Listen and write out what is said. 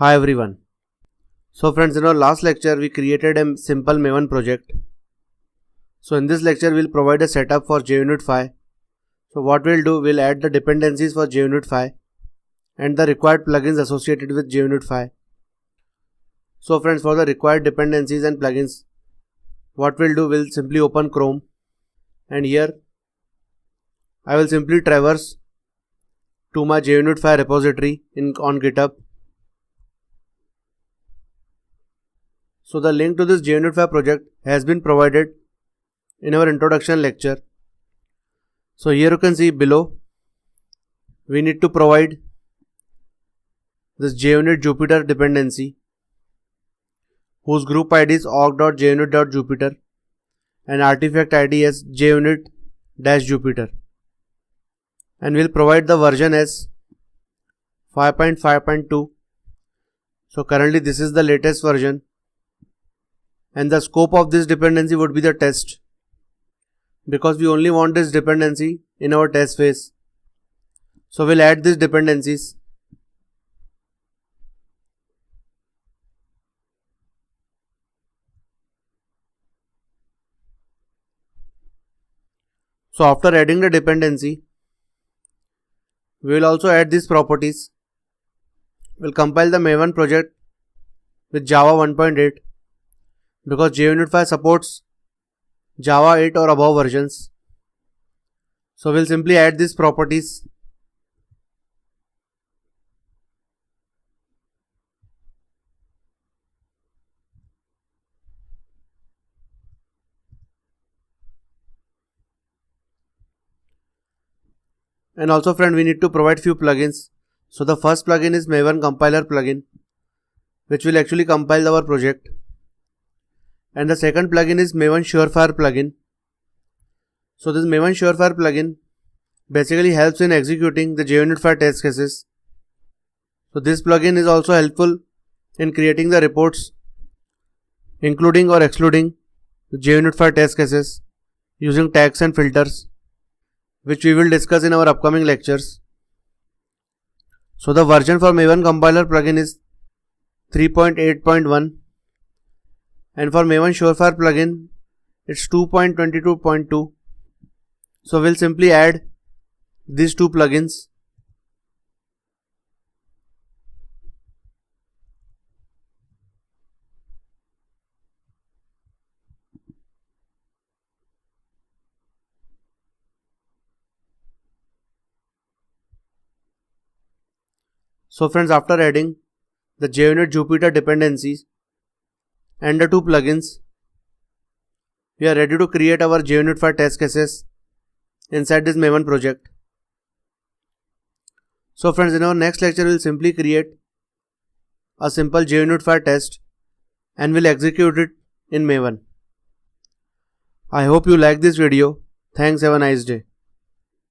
Hi everyone. So friends, in our last lecture we created a simple Maven project. So in this lecture we'll provide a setup for JUnit 5. So what we'll do, we'll add the dependencies for JUnit 5 and the required plugins associated with JUnit 5. So friends, for the required dependencies and plugins, what we'll do, we'll simply open Chrome, and here I will simply traverse to my JUnit 5 repository on GitHub. So the link to this JUnit 5 project has been provided in our introduction lecture. So here you can see below, we need to provide this JUnit Jupyter dependency whose group ID is org.junit.jupyter and artifact ID as JUnit-Jupyter, and we'll provide the version as 5.5.2. So currently this is the latest version, and the scope of this dependency would be the test, because we only want this dependency in our test phase. So we'll add these dependencies. So after adding the dependency, we will also add these properties. We'll compile the Maven project with Java 1.8 because JUnit 5 supports Java 8 or above versions. So we'll simply add these properties. And also friend, we need to provide few plugins. So the first plugin is Maven compiler plugin, which will actually compile our project. And the second plugin is Maven Surefire plugin. So this Maven Surefire plugin basically helps in executing the JUnit 5 test cases. So this plugin is also helpful in creating the reports, including or excluding the JUnit 5 test cases using tags and filters, which we will discuss in our upcoming lectures. So the version for Maven compiler plugin is 3.8.1, and for Maven Surefire plugin it's 2.22.2. So we'll simply add these two plugins. So friends, after adding the JUnit Jupyter dependencies and the two plugins, we are ready to create our JUnit 5 test cases inside this Maven project. So friends, in our next lecture we'll simply create a simple JUnit 5 test and we'll execute it in Maven. I hope you like this video. Thanks, have a nice day.